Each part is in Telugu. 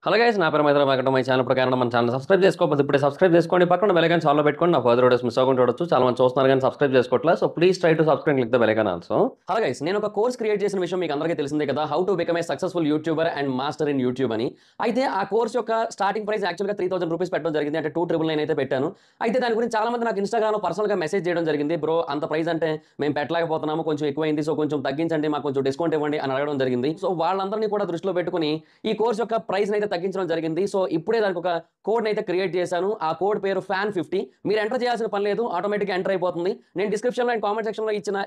హలో గైస్, నా పేరు మైత్రి వెంకట. మై ఛానల్ ప్రకారం మన ఛానల్ సబ్స్క్రైబ్ చేసుకోకపోతే ఇప్పుడే సబ్స్క్రైబ్ చేసుకోండి. పక్కన బెల్ ఐకాన్ ఆల్లో పెట్టుకోండి. నా ఫర్దర్ వీడియోస్ మిస్ అవ్వకుండా చూడొచ్చు. చాలా మంది చూస్తున్నారు కానీ సబ్స్క్రైబ్ చేసుకోవట్లేదు. So please try to subscribe click the bell icon also. Hello guys, నేను ఒక కోర్స్ క్రియేట్ చేసిన విషయం మీకు అందరికీ తెలిసిందే కదా, how to become a successful YouTuber and master in YouTube అని. అయితే ఆ కోర్స్ యొక్క స్టార్టింగ్ ప్రైస్ యాక్చువల్గా 3000 రూపీస్ పెట్టడం జరిగింది. అంటే 2999 అయితే పెట్టాను. అయితే దాని గురించి చాలా మంది నాకు ఇన్స్టాగ్రామ్లో పర్సనల్గా మెసేజ్ చేయడం జరిగింది. బ్రో, అంత ప్రైస్ అంటే మేము పెట్టలేకపోతున్నాము, కొంచెం ఎక్కువైంది, సో కొంచెం తగ్గించండి, మాకు కొంచెం డిస్కౌంట్ ఇవ్వండి అని అడగడం జరిగింది. సో వాళ్ళందరినీ కూడా దృష్టిలో పెట్టుకుని ఈ కోర్స్ యొక్క ప్రైస్ అయితే తగ్గించడం జరిగింది. సో ఇప్పుడే దానికి ఒక కోడ్ అయితే క్రియేట్ చేశాను. ఆ కోడ్ పేరు FAN50. మీరు ఎంటర్ చేయాల్సిన పని లేదు, ఆటోమేటిక్గా ఎంటర్ అయిపోతుంది. నేను డిస్క్రిప్షన్లో అండ్ కామెంట్ సెక్షన్లో ఇచ్చిన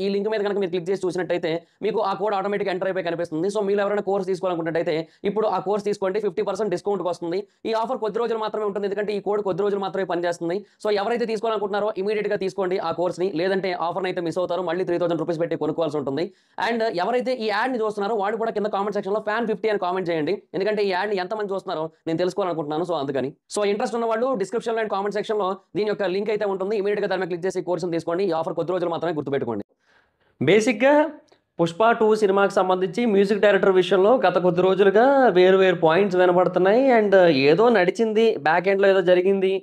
ఈ లింక్ మీద కనుక మీరు క్లిక్ చేసి చూసినట్టయితే మీకు ఆ కోడ్ ఆటోమేటిక్ ఎంటర్ అయిపోయి కనిపిస్తుంది. సో మీరు ఎవరైనా కోర్స్ తీసుకోవాలనుకుంటే ఇప్పుడు ఆ కోర్స్ తీసుకోండి, 50% డిస్కౌంట్ వస్తుంది. ఈ ఆఫర్ కొద్ది రోజులు మాత్రమే ఉంటుంది, ఎందుకంటే ఈ కోడ్ కొద్ది రోజులు మాత్రమే పనిచేస్తుంది. సో ఎవరైతే తీసుకోవాలనుకుంటున్నారో ఇమీడియట్గా తీసుకోండి ఆ కోర్స్ని, లేదంటే ఆఫర్ అయితే మిస్ అవుతారు, మళ్ళీ 3000 రూపీస్ పెట్టి కొనుక్కోవాల్సి ఉంటుంది. అండ్ ఎవరైతే ఈ యాడ్ని చూస్తున్నారో వాడు కూడా కింద కామెంట్ సెక్షన్లో FAN50 అని కామెంట్ చేయండి, ఎందుకంటే ఈ యాడ్ని ఎంతమంది చూస్తున్నారో నేను తెలుసుకోవాలనుకుంటున్నాను. సో అందుకని ఇంట్రెస్ట్ ఉన్న వాళ్ళు డిస్క్రిప్షన్లో అండ్ కామెంట్ సెక్షన్లో దీని యొక్క లింక్ అయితే ఉంటుంది. ఇమీడియట్గా దాని మీద క్లిక్ చేసి కోర్సును తీసుకోండి. ఈ ఆఫర్ కొద్ది రోజులు మాత్రమే, గుర్తుపెట్టుకోండి. బేసిక్గా పుష్ప 2 సినిమాకి సంబంధించి మ్యూజిక్ డైరెక్టర్ విషయంలో గత కొద్ది రోజులుగా వేరు పాయింట్స్ వినపడుతున్నాయి. అండ్ ఏదో నడిచింది, బ్యాక్ ఎండ్లో ఏదో జరిగింది.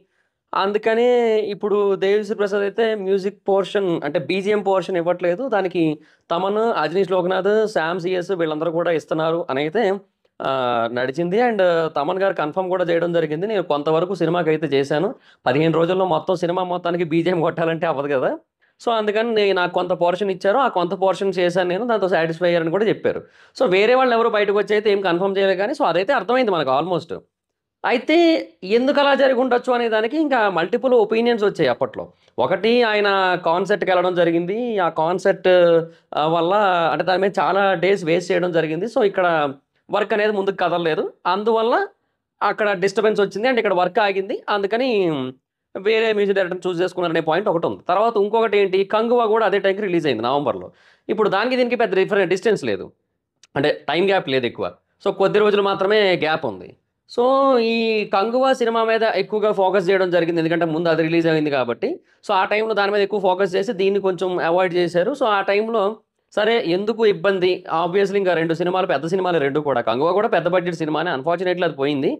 అందుకనే ఇప్పుడు దేవిశ్రీ ప్రసాద్ అయితే మ్యూజిక్ పోర్షన్ అంటే బీజిఎం పోర్షన్ ఇవ్వట్లేదు. దానికి తమన్, అజనీష్ లోక్నాథ్, శామ్ సిఎస్ వీళ్ళందరూ కూడా ఇస్తున్నారు అని అయితే నడిచింది. అండ్ తమన్ గారు కన్ఫర్మ్ కూడా చేయడం జరిగింది. నేను కొంతవరకు సినిమాకి అయితే చేశాను. 15 రోజుల్లో మొత్తం సినిమా మొత్తానికి బీజిఎం కొట్టాలంటే అవ్వదు కదా. సో అందుకని నాకు కొంత పోర్షన్ ఇచ్చారు, ఆ కొంత పోర్షన్ చేశాను నేను, దాంతో సాటిస్ఫై అయ్యారని కూడా చెప్పారు. సో వేరే వాళ్ళు ఎవరు బయటకు వచ్చి అయితే ఏం కన్ఫర్మ్ చేయలేదు, కానీ సో అదైతే అర్థమైంది మనకు ఆల్మోస్ట్. అయితే ఎందుకు అలా జరిగి ఉండొచ్చు అనే దానికి ఇంకా మల్టిపుల్ ఒపీనియన్స్ వచ్చాయి అప్పట్లో. ఒకటి, ఆయన కాన్సర్ట్కి వెళ్ళడం జరిగింది. ఆ కాన్సర్ట్ వల్ల అంటే దాని మీద చాలా డేస్ వేస్ట్ చేయడం జరిగింది. సో ఇక్కడ వర్క్ అనేది ముందుకు కదలలేదు, అందువల్ల అక్కడ డిస్టర్బెన్స్ వచ్చింది అండ్ ఇక్కడ వర్క్ ఆగింది. అందుకని వేరే మ్యూజిక్ డైరెక్టర్ చూస్ చేసుకున్నారనే పాయింట్ ఒకటి ఉంది. తర్వాత ఇంకొకటి ఏంటి, కంగువా కూడా అదే టైంకి రిలీజ్ అయింది, నవంబర్లో. ఇప్పుడు దానికి దీనికి పెద్ద డిస్టెన్స్ లేదు, అంటే టైం గ్యాప్ లేదు ఎక్కువ. సో కొద్ది రోజులు మాత్రమే గ్యాప్ ఉంది. సో ఈ కంగువా సినిమా మీద ఎక్కువగా ఫోకస్ చేయడం జరిగింది, ఎందుకంటే ముందు అది రిలీజ్ అయింది కాబట్టి. సో ఆ టైంలో దాని మీద ఎక్కువ ఫోకస్ చేసి దీన్ని కొంచెం అవాయిడ్ చేశారు. సో ఆ టైంలో సరే ఎందుకు ఇబ్బంది, ఆబ్వియస్లీ ఇంకా 2 సినిమాలు పెద్ద సినిమాలు, 2 కూడా. కంగువా కూడా పెద్ద బడ్జెట్ సినిమానే, అన్ఫార్చునేట్లీ అది పోయింది.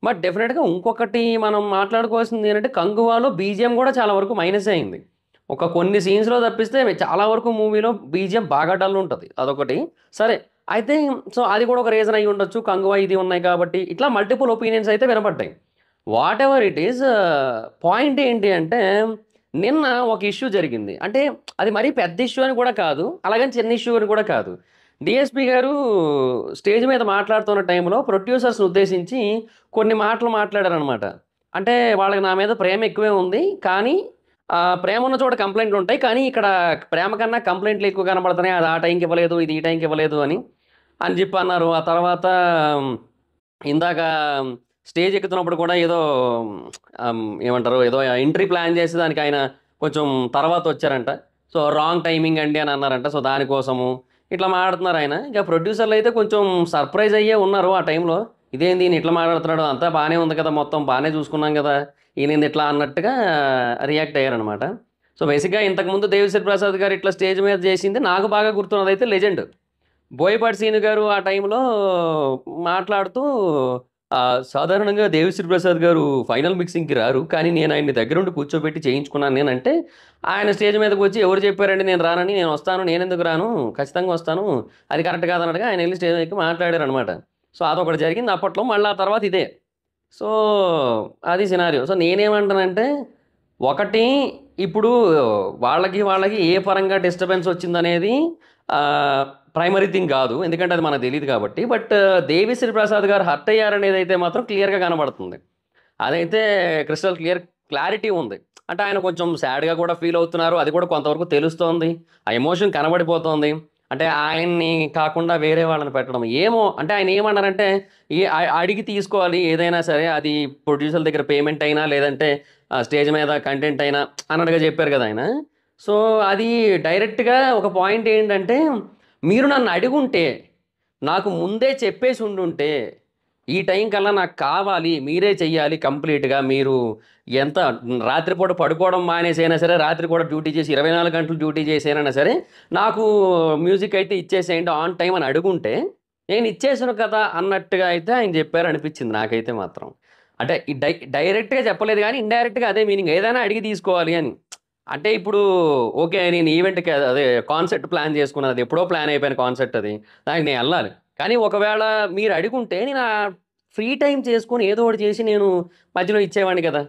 బట్ డెఫినెట్గా ఇంకొకటి మనం మాట్లాడుకోవాల్సింది ఏంటంటే, కంగువాలో బీజిఎం కూడా చాలా వరకు మైనస్ అయింది. కొన్ని సీన్స్లో తప్పిస్తే చాలా వరకు మూవీలో బీజిఎం బాగా డల్ ఉంటుంది, అదొకటి. సరే అయితే సో అది కూడా ఒక రీజన్ అయ్యి ఉండొచ్చు, కంగువా ఇది ఉన్నాయి కాబట్టి. ఇట్లా మల్టిపుల్ ఒపీనియన్స్ అయితే వినపడ్డాయి. Whatever it is, point ఏంటి అంటే, నిన్న ఒక ఇష్యూ జరిగింది. అంటే అది మరీ పెద్ద ఇష్యూ అని కూడా కాదు, అలాగని చిన్న ఇష్యూ అని కూడా కాదు. డిఎస్పి గారు స్టేజ్ మీద మాట్లాడుతున్న టైంలో ప్రొడ్యూసర్స్ని ఉద్దేశించి కొన్ని మాటలు మాట్లాడారనమాట. అంటే వాళ్ళకి నా మీద ప్రేమ ఎక్కువే ఉంది, కానీ ప్రేమ ఉన్న చోట కంప్లైంట్లు ఉంటాయి, కానీ ఇక్కడ ప్రేమ కన్నా కంప్లైంట్లు ఎక్కువ కనబడుతున్నాయి, అది ఆ టైంకి ఇవ్వలేదు, ఇది ఈ టైంకి ఇవ్వలేదు అని చెప్పి అన్నారు. ఆ తర్వాత ఇందాక స్టేజ్ ఎక్కుతున్నప్పుడు కూడా ఏదో ఏమంటారు, ఏదో ఎంట్రీ ప్లాన్ చేసి దానికి ఆయన కొంచెం తర్వాత వచ్చారంట. సో రాంగ్ టైమింగ్ అండి అని అన్నారంట. సో దానికోసము ఇట్లా మాట్లాడుతున్నారు ఆయన. ఇక ప్రొడ్యూసర్లు అయితే కొంచెం సర్ప్రైజ్ అయ్యే ఉన్నారు ఆ టైంలో. ఇదేంది ఈయన ఇట్లా మాట్లాడుతున్నాడు, అంతా బాగానే ఉంది కదా, మొత్తం బాగానే చూసుకున్నాం కదా, ఈయన ఇట్లా అన్నట్టుగా రియాక్ట్ అయ్యారనమాట. సో బేసిక్గా ఇంతకుముందు దేవిశ్రీ ప్రసాద్ గారు ఇట్లా స్టేజ్ మీద చేసింది నాకు బాగా గుర్తున్నది అయితే లెజెండ్ బోయపాటి సీను గారు ఆ టైంలో మాట్లాడుతూ, సాధారణంగా దేవిశ్రీ ప్రసాద్ గారు ఫైనల్ మిక్సింగ్కి రారు, కానీ నేను ఆయన్ని దగ్గర ఉండి కూర్చోబెట్టి చేయించుకున్నాను నేనంటే, ఆయన స్టేజ్ మీదకి వచ్చి ఎవరు చెప్పారండి నేను రానని, నేను వస్తాను, నేను ఎందుకు రాను, ఖచ్చితంగా వస్తాను, అది కరెక్ట్ కాదన్నట్టుగా ఆయన వెళ్ళి స్టేజ్ ఎక్కి మాట్లాడారు అనమాట. సో అదొకటి జరిగింది అప్పట్లో. మళ్ళీ ఆ తర్వాత ఇదే. సో అది సినారియో. సో నేనేమంటానంటే, ఒకటి, ఇప్పుడు వాళ్ళకి ఏ పరంగా డిస్టర్బెన్స్ వచ్చిందనేది ప్రైమరీ థింగ్ కాదు, ఎందుకంటే అది మనకు తెలియదు కాబట్టి. బట్ దేవిశ్రీ ప్రసాద్ గారు హర్ట్ అయ్యారనేది అయితే మాత్రం క్లియర్గా కనబడుతుంది. అదైతే క్రిస్టల్ క్లారిటీ ఉంది. అంటే ఆయన కొంచెం సాడ్గా కూడా ఫీల్ అవుతున్నారు, అది కూడా కొంతవరకు తెలుస్తోంది, ఆ ఎమోషన్ కనబడిపోతుంది. అంటే ఆయన్ని కాకుండా వేరే వాళ్ళని పెట్టడం ఏమో, అంటే ఆయన ఏమన్నారంటే అడిగి తీసుకోవాలి ఏదైనా సరే, అది ప్రొడ్యూసర్ దగ్గర పేమెంట్ అయినా లేదంటే స్టేజ్ మీద కంటెంట్ అయినా అన్నట్టుగా చెప్పారు కదా ఆయన. సో అది డైరెక్ట్గా ఒక పాయింట్ ఏంటంటే, మీరు నన్ను అడుగుంటే, నాకు ముందే చెప్పేసి ఉండుంటే, ఈ టైం కల్లా నాకు కావాలి, మీరే చెయ్యాలి కంప్లీట్గా, మీరు ఎంత రాత్రిపూట పడుకోవడం మానేసైనా సరే, రాత్రి కూడా డ్యూటీ చేసి 24 గంటలు డ్యూటీ చేసైనా సరే నాకు మ్యూజిక్ అయితే ఇచ్చేసేయండి ఆన్ టైం అని అడుగుంటే, నేను ఇచ్చేసాను కదా అన్నట్టుగా అయితే ఆయన చెప్పారు అనిపించింది నాకైతే మాత్రం. అంటే ఈ డైరెక్ట్‌గా చెప్పలేదు గానీ, ఇండైరెక్ట్‌గా అదే మీనింగ్. ఏదైనా అడిగి తీసుకోవాలి అని. అంటే ఇప్పుడు ఓకే. నేను ఈవెంట్‌కి అదే కాన్సర్ట్ ప్లాన్ చేసుకున్నాను. అది ఎప్పుడో ప్లాన్ అయిపోయిన కాన్సర్ట్ అది. దానికి నేను ఎళ్ళాలి. కానీ ఒకవేళ మీరు అడిగుంటే నేను ఫ్రీ టైమ్ చేసుకొని ఏదో ఒకటి చేసి నేను మధ్యలో ఇచ్చేవాడిని కదా!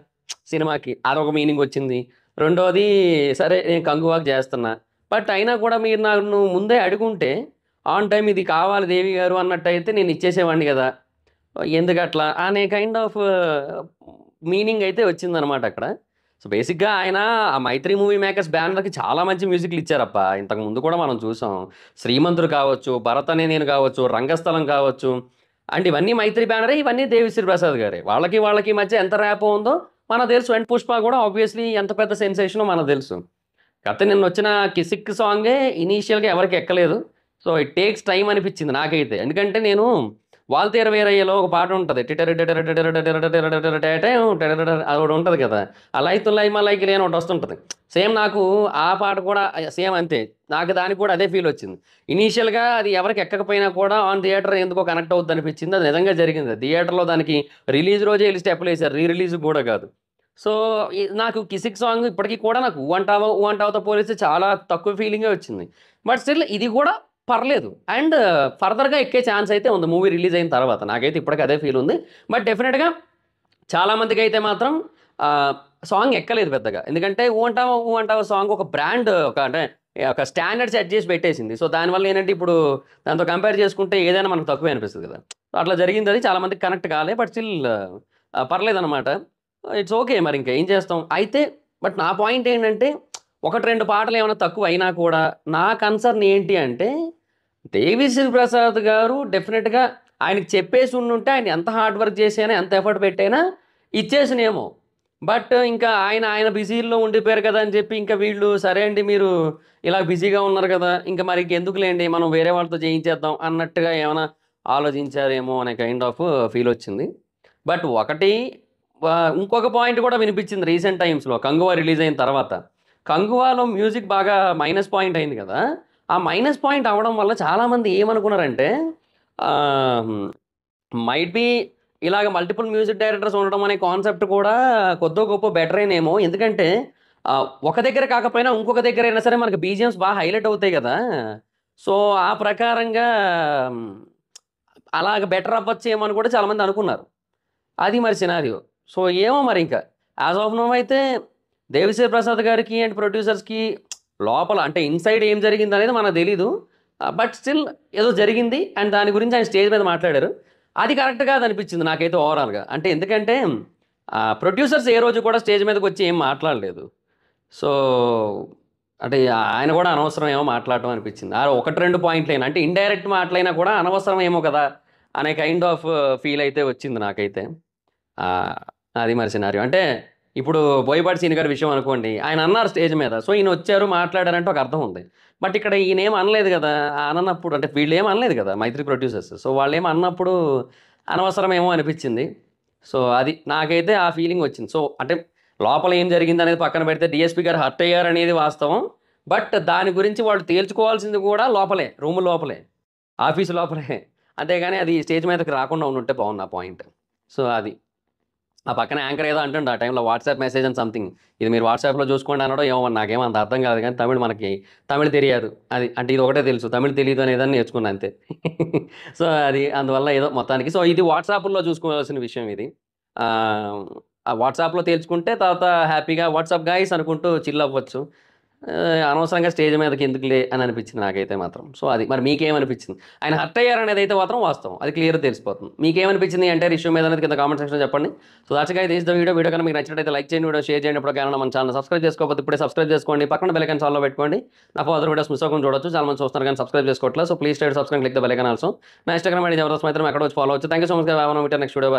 సినిమాకి. అదొక మీనింగ్ వచ్చింది. రెండోది సరే నేను కంగువాకు చేస్తున్నా. బట్ అయినా కూడా మీరు నన్ను ముందే అడిగుంటే ఆన్ టైమ్ ఇది కావాలి దేవి గారు అన్నట్టయితే నేను ఇచ్చేసేవాడిని గదా! ఎందుకట్లా అనే కైండ్ ఆఫ్ మీనింగ్ అయితే వచ్చిందనమాట అక్కడ. సో, బేసిక్‌గా ఆయన ఆ 'మైత్రి మూవీ మేకర్స్' బ్యానర్‌కి చాలా మంచి మ్యూజిక్‌లు ఇచ్చారబ్బా! ఇంతకు ముందు కూడా మనం చూసాం. 'శ్రీమంతుడు' కావచ్చు, 'భరత్ అనే నేను' కావచ్చు, 'రంగస్థలం' కావచ్చు. అండ్ ఇవన్నీ 'మైత్రి' బ్యానరే, ఇవన్నీ 'దేవిశ్రీ ప్రసాద్' గారే. వాళ్ళకి మధ్య ఎంత ర్యాపో ఉందో మనకు తెలుసు. అండ్ 'పుష్ప' కూడా ఆబ్వియస్‌లీ ఎంత పెద్ద సెన్సేషనో మనకు తెలుసు. కాకపోతే నిన్నొచ్చిన 'కిసిక్' సాంగే ఇనీషియల్‌గా ఎవరికీ ఎక్కలేదు. సో, ఇట్ టేక్స్ టైమ్ అనిపిచ్చింది నాకైతే. ఎందుకంటే నేను 'వాల్తేరు వీరయ్యలో' ఒక పాటుంటది. అదొకటుంటది కదా! 'అలైతులై మలైకిలి' అని ఒకటొస్తుంటది. సేమ్ నాకు ఆ పాట కూడా సేమ్ అంతే. నాకు దానికి కూడా అదే ఫీలొచ్చింది. ఇనీషియల్‌గా అది ఎవరికి ఎక్కకపోయినా కూడా ఆన్ థియేటర్ ఎందుకో కనెక్ట్ అవుద్దనిపిచ్చింది. అది నిజంగా జరిగింది. థియేటర్‌లో దానికి రిలీజ్ రోజే ఎళ్లి స్టెప్పులేసారు. రీ రిలీజ్‌కి కూడా కాదు. సో, నాకు 'కిసిక్' సాంగ్ ఇప్పటికి కూడా నాకు 'ఊ అంటావా ఊ అంటావా'తో పోలిస్తే చాలా తక్కువ ఫీలింగే వచ్చింది. బట్ స్టిల్ ఇది కూడా పర్లేదు. అండ్ ఫర్దర్‌గా ఎక్కే ఛాన్స్ అయితే ఉంది మూవీ రిలీజ్ అయిన తర్వాత. నాకైతే ఇప్పటికి అదే ఫీల్ ఉంది. బట్ డెఫినిట్‌గా చాలా మందికైతే మాత్రం ఆహ్, సాంగ్ ఎక్కలేదు పెద్దగా. ఎందుకంటే 'ఊ అంటావా ఊ అంటావా' సాంగ్ ఒక బ్రాండ్ అంటే ఒక స్టాండర్డ్ సెట్ చేసి పెట్టేసింది. సో, దానివల్ల ఏంటంటే ఇప్పుడు దాంతో కంపేర్ చేసుకుంటే ఏదైనా మనకు తక్కువే అనిపిస్తది కదా! సో, అట్లా జరిగిందది. చాలా మందికి కనెక్ట్ కాలే. బట్ స్టిల్ పర్లేదనమాట. It's okay. మరింక ఏం చేస్తాం. అయితే బట్ నా పాయింట్ ఏంటంటే 1, 2 పాటలేమన్నా తక్కువయినా కూడా నా కన్సర్న్ ఏంటి అంటే 'దేవిశ్రీ ప్రసాద్' గారు డెఫినిట్‌గా ఆయనకి చెప్పేసి ఉండుంటే ఆయన ఎంత హార్డ్ వర్క్ చేసైనా, ఎంత ఎఫర్ట్ పెట్టైనా ఇచ్చేసినేమో. బట్ ఇంకా ఆయన బిజీల్లో ఉండిపోయారు కదా! అని చెప్పి ఇంకా వీళ్ళు సరే అండి మీరు ఇలా బిజీగా ఉన్నారు కదా! ఇంక మరి ఇంకెందుకులేండి మనం వేరే వాళ్ళతో చేయించేద్దాం అన్నట్టుగా ఏమైనా ఆలోచించారేమో అనే కైండ్ ఆఫ్ ఫీలొచ్చింది. బట్ ఒకటి ఇంకొక పాయింట్ కూడా వినిపించింది రీసెంట్ టైమ్స్‌లో 'కంగువ' రిలీజ్ అయిన తర్వాత. 'కంగువాలో' మ్యూజిక్ బాగా మైనస్ పాయింట్ అయింది కదా! ఆ మైనస్ పాయింట్ అవ్వడం వల్ల చాలామంది ఏమనుకున్నారంటే ఆహ్, మైట్ బీ ఇలాగ మల్టిపుల్ మ్యూజిక్ డైరెక్టర్స్ ఉండడం అనే కాన్సెప్ట్ కూడా కొద్దో గొప్పో బెటరేనేమో. ఎందుకంటే ఒక దగ్గర కాకపోయినా ఇంకొక దగ్గరైనా సరే మనకి బీజీఎమ్స్ బాగా హైలైట్ అవుతాయి గదా! సో, ఆ ప్రకారంగా హ్మ్, అలాగ బెటర్ అవ్వచ్చేమో అని కూడా చాలామంది అనుకున్నారు. అది మరి సినారియో. సో, ఏమో మరింక. యాస్ ఆఫ్ నౌ అయితే 'దేవిశ్రీ ప్రసాద్' గారికి అండ్ ప్రొడ్యూసర్స్‌కి లోపల అంటే ఇన్‌సైడ్ ఏం జరిగిందనేది మనకు తెలీదు. బట్ స్టిల్ ఏదో జరిగింది. అండ్ దాని గురించి ఆయన స్టేజ్ మీద మాట్లాడారు. అది కరెక్ట్ కాదనిపించింది నాకైతే ఓవరాల్‌గా. అంటే ఎందుకంటే ప్రొడ్యూసర్స్ ఏ రోజు కూడా స్టేజ్ మీదకొచ్చి ఏం మాట్లాడలేదు. సో, అంటే ఆయన కూడా అనవసరం ఏమో మాట్లాడటం అనిపించింది. 1, 2 పాయింట్లేనా అంటే ఇండైరెక్ట్ మాటలైనా కూడా అనవసరం ఏమో కదా! అనే కైండ్ ఆఫ్ ఫీల్ అయితే వచ్చింది నాకైతే. ఆ! అది మరి సినారియో. అంటే ఇప్పుడు 'బోయపాటి సీను' గారి విషయం అనుకోండి. ఆయన అన్నారు స్టేజ్ మీద. సో, ఈయనొచ్చారు, మాట్లాడారంటే ఒక అర్థం ఉంది. బట్ ఇక్కడ ఈయనేమి అనలేదు గదా! అననప్పుడు అంటే వీళ్ళేమి అనలేదు గదా! 'మైత్రి' ప్రొడ్యూసర్స్. సో, వాళ్ళేమి అన్నప్పుడు అనవసరమేమో అనిపిచ్చింది. సో, అది నాకైతే ఆ ఫీలింగొచ్చింది. సో, అంటే లోపల ఏం జరిగిందనేది పక్కన పెడితే డీఎస్‌పీ గారు హర్ట్ అయ్యారనేది వాస్తవం. బట్ దాని గురించి వాళ్ళు తేల్చుకోవాల్సింది కూడా లోపలే. రూమ్ లోపలే. ఆఫీస్ లోపలే. అంతేగాని అది స్టేజ్ మీదకి రాకుండా ఉండుంటే బావుండు ఆ పాయింట్. సో, అది. ఆ పక్కన యాంకర్ ఏదో అంటుండు ఆ టైంలో వాట్సాప్ మెసేజ్ అని సంథింగ్. ఇది మీరు వాట్సాప్‌లో చూసుకోండి అనడో ఏమో మరి నాకేం అంత అర్థం కాదు గానీ తమిళ్ తెలియదు. అది అంటే ఇది ఒకటే తెలుసు. తమిళ్ తెలీదు అనేదాన్ని నేర్చుకున్నా అంతే. సో, అది అందువల్ల ఏదో మొత్తానికి సో, ఇది వాట్సాపుల్లో చూసుకోవాల్సిన విషయం ఇది. ఆహ్, ఆ వాట్సాప్‌లో తేల్చుకుంటే తర్వాత హ్యాపీగా వాట్సాప్ గైస్ అనుకుంటూ చిల్ అవ్వచ్చు. అనవసరంగా స్టేజ్ మీదకి ఎందుకులే అని అనిపించింది నాకైతే మాత్రం. సో, అది మరి మీకేమనిపించింది? ఆయన హర్ట్ అయ్యారనేదైతే మాత్రం వాస్తవం. అది క్లియర్‌గా తెలిసిపోతుంది. మీకేమనిపించింది ఎంటైర్ ఇష్యూ మీద అనేది కింద కామెంట్ సెక్షన్‌లో చెప్పండి. So, that's guys this the video. Video కనుక మీకు నచ్చినట్లయితే లైక్ చేయండి. వీడియో షేర్ చేయండి. ఎప్పటికైనా మన ఛానెల్ సబ్స్క్రైబ్ చేసుకోకపోతే ఇప్పుడే సబ్స్క్రైబ్ చేసుకోండి. పక్కన బెల్ ఐకాన్ ఆల్‌లో పెట్టుకోండి. నా ఫర్దర్ వీడియోస్ మిస్ అవ్వకుండా చూడొచ్చు. చాలా మంది చూస్తున్నారు కానీ సబ్స్క్రైబ్ చేసుకోవట్లేదు. So, please try to subscribe click the bell icon also. నా ఇన్‌స్టాగ్రామ్ ఐడీ జబర్దస్త్ మైత్రి అక్కడ వచ్చి ఫాలో అవ్వచ్చు. Thank you so much guys. Have a nice next video. By.